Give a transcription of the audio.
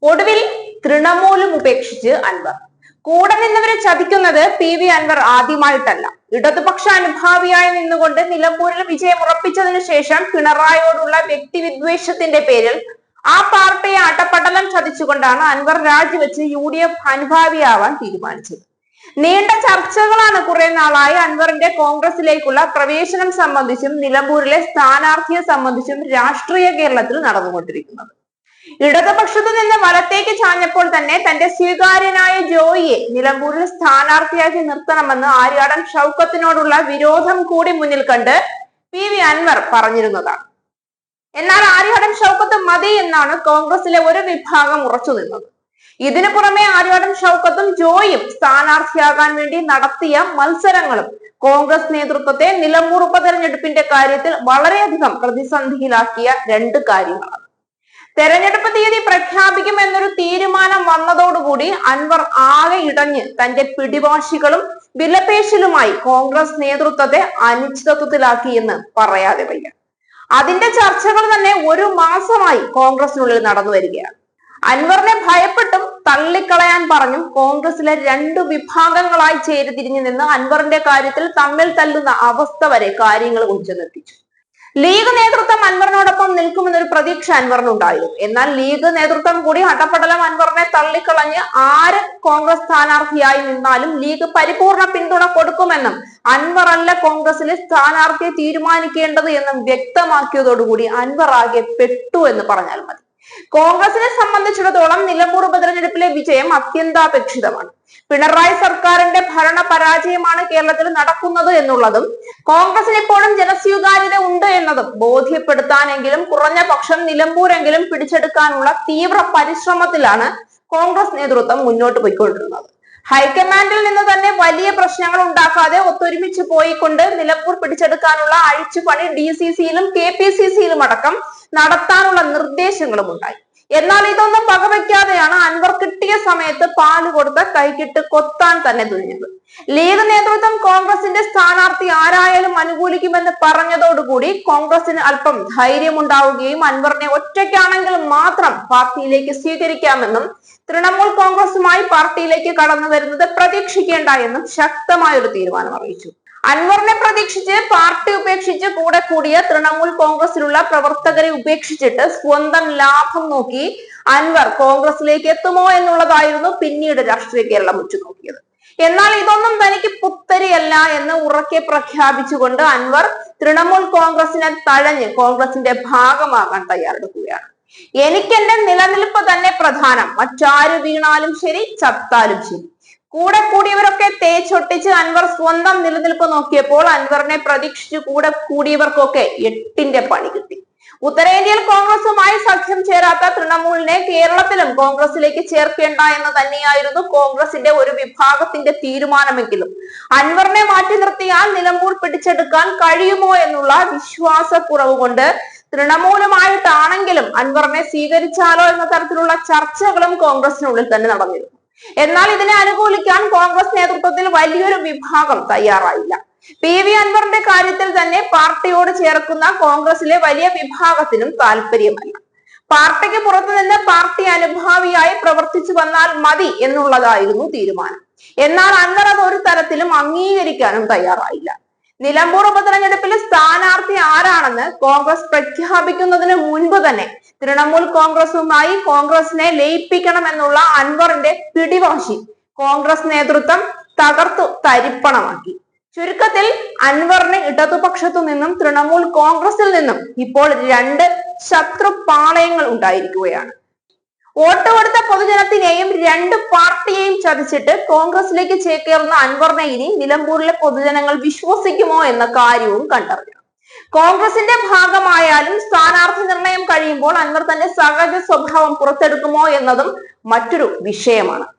ഒടുവിൽ തൃണമൂലും ഉപേക്ഷിച്ച് അൻവർ. കൂടെ നിന്നവരെ ചതിക്കുന്നത് PV അൻവർ ആദ്യമായിട്ടല്ല. ഇടതുപക്ഷ അനുഭാവിയായി നിന്നുകൊണ്ട് നിലമ്പൂരിൽ വിജയം ഉറപ്പിച്ചതിനു ശേഷം പിണറായിയോടുള്ള വ്യക്തിവിദ്വേഷത്തിന്റെ പേരിൽ ആ പാർട്ടിയെ അട്ടപ്പട്ടലം ചതിച്ചുകൊണ്ടാണ് അൻവർ രാജിവെച്ച് UDF അനുഭാവിയാവാൻ തീരുമാനിച്ചത്. നീണ്ട ചർച്ചകളാണ് കുറെ നാളായി അൻവറിന്റെ കോൺഗ്രസിലേക്കുള്ള പ്രവേശനം സംബന്ധിച്ചും നിലമ്പൂരിലെ സ്ഥാനാർത്ഥിയെ സംബന്ധിച്ചും രാഷ്ട്രീയ കേരളത്തിൽ നടന്നുകൊണ്ടിരിക്കുന്നത്. ഇടതുപക്ഷത്തു നിന്ന് വലത്തേക്ക് ചാഞ്ഞപ്പോൾ തന്നെ തന്റെ സ്വീകാര്യനായ ജോയിയെ നിലമ്പൂരിൽ സ്ഥാനാർത്ഥിയാക്കി നിർത്തണമെന്ന് ആര്യാടൻ ഷൗക്കത്തിനോടുള്ള വിരോധം കൂടി മുന്നിൽ കണ്ട് PV അൻവർ പറഞ്ഞിരുന്നതാണ്. എന്നാൽ ആര്യാടൻ ഷൗക്കത്ത് മതി എന്നാണ് കോൺഗ്രസിലെ ഒരു വിഭാഗം ഉറച്ചു നിന്നത്. ഇതിനു പുറമെ ആര്യാടൻ ഷൗക്കത്തും ജോയും സ്ഥാനാർത്ഥിയാകാൻ വേണ്ടി നടത്തിയ മത്സരങ്ങളും കോൺഗ്രസ് നേതൃത്വത്തെ നിലമ്പൂർ ഉപതെരഞ്ഞെടുപ്പിന്റെ കാര്യത്തിൽ വളരെയധികം പ്രതിസന്ധിയിലാക്കിയ രണ്ട് കാര്യങ്ങളാണ്. തെരഞ്ഞെടുപ്പ് തീയതി പ്രഖ്യാപിക്കുമെന്നൊരു തീരുമാനം വന്നതോടുകൂടി അൻവർ ആകെ ഇടഞ്ഞ് തന്റെ പിടിവാശികളും വിലപേശലുമായി കോൺഗ്രസ് നേതൃത്വത്തെ അനിശ്ചിതത്വത്തിലാക്കി എന്ന് പറയാതെ വയ്യ. അതിന്റെ ചർച്ചകൾ തന്നെ ഒരു മാസമായി കോൺഗ്രസിനുള്ളിൽ നടന്നു വരികയാണ്. അൻവറിനെ ഭയപ്പെട്ടും തള്ളിക്കളയാൻ പറഞ്ഞും കോൺഗ്രസിലെ രണ്ടു വിഭാഗങ്ങളായി ചേരിതിരിഞ്ഞു നിന്ന് അൻവറിന്റെ കാര്യത്തിൽ തമ്മിൽ തല്ലുന്ന അവസ്ഥ വരെ കാര്യങ്ങൾ കൊണ്ടുചെന്നെത്തിച്ചു. ലീഗ് നേതൃത്വം അൻവറിനോടൊപ്പം നിൽക്കുമെന്നൊരു പ്രതീക്ഷ അൻവറിനുണ്ടായിരുന്നു. എന്നാൽ ലീഗ് നേതൃത്വം കൂടി അട്ടപ്പടലം അൻവറിനെ തള്ളിക്കളഞ്ഞ് ആര് കോൺഗ്രസ് സ്ഥാനാർത്ഥിയായി നിന്നാലും ലീഗ് പരിപൂർണ പിന്തുണ കൊടുക്കുമെന്നും അൻവർ അല്ല കോൺഗ്രസിലെ സ്ഥാനാർത്ഥിയെ തീരുമാനിക്കേണ്ടത് എന്നും വ്യക്തമാക്കിയതോടുകൂടി അൻവർ ആകെ പെട്ടു എന്ന് പറഞ്ഞാൽ മതി. കോൺഗ്രസിനെ സംബന്ധിച്ചിടത്തോളം നിലമ്പൂർ ഉപതെരഞ്ഞെടുപ്പിലെ വിജയം അത്യന്താപേക്ഷിതമാണ്. പിണറായി സർക്കാരിന്റെ ഭരണ പരാജയമാണ് കേരളത്തിൽ നടക്കുന്നത് എന്നുള്ളതും കോൺഗ്രസിന് ഇപ്പോഴും ജനസ്വീകാര്യത ഉണ്ട് എന്നതും ബോധ്യപ്പെടുത്താനെങ്കിലും കുറഞ്ഞ പക്ഷം നിലമ്പൂരെങ്കിലും പിടിച്ചെടുക്കാനുള്ള തീവ്ര പരിശ്രമത്തിലാണ് കോൺഗ്രസ് നേതൃത്വം മുന്നോട്ട് പോയിക്കൊണ്ടിരുന്നത്. ഹൈക്കമാൻഡിൽ നിന്ന് തന്നെ വലിയ പ്രശ്നങ്ങൾ ഉണ്ടാക്കാതെ ഒത്തൊരുമിച്ച് പോയിക്കൊണ്ട് നിലമ്പൂർ പിടിച്ചെടുക്കാനുള്ള അഴിച്ചുപണി DCCയിലും KPCCയിലും അടക്കം നടത്താനുള്ള നിർദ്ദേശങ്ങളും ഉണ്ടായി. എന്നാൽ ഇതൊന്നും വകവയ്ക്കാതെയാണ് അൻവർ കിട്ടിയ സമയത്ത് പാല് കൊടുത്ത് കൈകിട്ട് കൊത്താൻ തന്നെ തുനിഞ്ഞത്. ലീഗ് നേതൃത്വം കോൺഗ്രസിന്റെ സ്ഥാനാർത്ഥി ആരായാലും അനുകൂലിക്കുമെന്ന് പറഞ്ഞതോടുകൂടി കോൺഗ്രസിന് അല്പം ധൈര്യമുണ്ടാവുകയും അൻവറിനെ ഒറ്റയ്ക്കാണെങ്കിൽ മാത്രം പാർട്ടിയിലേക്ക് സ്വീകരിക്കാമെന്നും തൃണമൂൽ കോൺഗ്രസുമായി പാർട്ടിയിലേക്ക് കടന്നു വരുന്നത് പ്രതീക്ഷിക്കേണ്ട എന്നും ശക്തമായ ഒരു തീരുമാനം അറിയിച്ചു. അൻവറിനെ പ്രതീക്ഷിച്ച് പാർട്ടി ഉപേക്ഷിച്ച് കൂടെ കൂടിയ തൃണമൂൽ കോൺഗ്രസിലുള്ള പ്രവർത്തകരെ ഉപേക്ഷിച്ചിട്ട് സ്വന്തം ലാഭം നോക്കി അൻവർ കോൺഗ്രസിലേക്ക് എത്തുമോ എന്നുള്ളതായിരുന്നു പിന്നീട് രാഷ്ട്രീയ കേരളം ഉറ്റുനോക്കിയത്. എന്നാൽ ഇതൊന്നും തനിക്ക് പുത്തരിയല്ല എന്ന് ഉറക്കെ പ്രഖ്യാപിച്ചുകൊണ്ട് അൻവർ തൃണമൂൽ കോൺഗ്രസിനെ തഴഞ്ഞ് കോൺഗ്രസിന്റെ ഭാഗമാകാൻ തയ്യാറെടുക്കുകയാണ്. എനിക്കെന്റെ നിലനിൽപ്പ് തന്നെ പ്രധാനം, മറ്റാര് വീണാലും ശരി ചത്താലും ശരി. കൂടെ കൂടിയവരൊക്കെ തേച്ചൊട്ടിച്ച് അൻവർ സ്വന്തം നിലനിൽപ്പ് നോക്കിയപ്പോൾ അൻവറിനെ പ്രതീക്ഷിച്ച് കൂടെ കൂടിയവർക്കൊക്കെ എട്ടിന്റെ പണി കിട്ടി. ഉത്തരേന്ത്യയിൽ കോൺഗ്രസുമായി സഖ്യം ചേരാത്ത തൃണമൂലിനെ കേരളത്തിലും കോൺഗ്രസിലേക്ക് ചേർക്കേണ്ട എന്ന് തന്നെയായിരുന്നു കോൺഗ്രസിന്റെ ഒരു വിഭാഗത്തിന്റെ തീരുമാനമെങ്കിലും അൻവറിനെ മാറ്റി നിർത്തിയാൽ നിലമ്പൂർ പിടിച്ചെടുക്കാൻ കഴിയുമോ എന്നുള്ള വിശ്വാസക്കുറവ് കൊണ്ട് തൃണമൂലുമായിട്ടാണെങ്കിലും അൻവറിനെ സ്വീകരിച്ചാലോ എന്ന തരത്തിലുള്ള ചർച്ചകളും കോൺഗ്രസിനുള്ളിൽ തന്നെ നടന്നിരുന്നു. എന്നാൽ ഇതിനെ അനുകൂലിക്കാൻ കോൺഗ്രസ് നേതൃത്വത്തിൽ വലിയൊരു വിഭാഗം തയ്യാറായില്ല. PV അൻവറിന്റെ കാര്യത്തിൽ തന്നെ പാർട്ടിയോട് ചേർക്കുന്ന കോൺഗ്രസിലെ വലിയ വിഭാഗത്തിനും താല്പര്യമല്ല. പാർട്ടിക്ക് പുറത്തുനിന്ന് പാർട്ടി അനുഭാവിയായി പ്രവർത്തിച്ചു വന്നാൽ മതി എന്നുള്ളതായിരുന്നു തീരുമാനം. എന്നാൽ അൻവർ അത് ഒരു തരത്തിലും അംഗീകരിക്കാനും തയ്യാറായില്ല. നിലമ്പൂർ ഉപതെരഞ്ഞെടുപ്പിൽ സ്ഥാനാർത്ഥി ആരാണെന്ന് കോൺഗ്രസ് പ്രഖ്യാപിക്കുന്നതിന് മുൻപ് തന്നെ തൃണമൂൽ കോൺഗ്രസുമായി കോൺഗ്രസിനെ ലയിപ്പിക്കണമെന്നുള്ള അൻവറിന്റെ പിടിവാശി കോൺഗ്രസ് നേതൃത്വം തകർത്തു തരിപ്പണമാക്കി. ചുരുക്കത്തിൽ അൻവറിന് ഇടതുപക്ഷത്തു നിന്നും തൃണമൂൽ കോൺഗ്രസിൽ നിന്നും ഇപ്പോൾ രണ്ട് ശത്രു പാളയങ്ങൾ ഉണ്ടായിരിക്കുകയാണ്. വോട്ട് കൊടുത്ത പൊതുജനത്തിനെയും രണ്ട് പാർട്ടിയെയും ചതിച്ചിട്ട് കോൺഗ്രസിലേക്ക് ചേക്കേറുന്ന അൻവറിനെ ഇനി നിലമ്പൂരിലെ പൊതുജനങ്ങൾ വിശ്വസിക്കുമോ എന്ന കാര്യവും കണ്ടറിയണം. കോൺഗ്രസിന്റെ ഭാഗമായാലും സ്ഥാനാർത്ഥി നിർണയം കഴിയുമ്പോൾ അൻവർ തന്റെ സഹജ സ്വഭാവം പുറത്തെടുക്കുമോ എന്നതും മറ്റൊരു വിഷയമാണ്.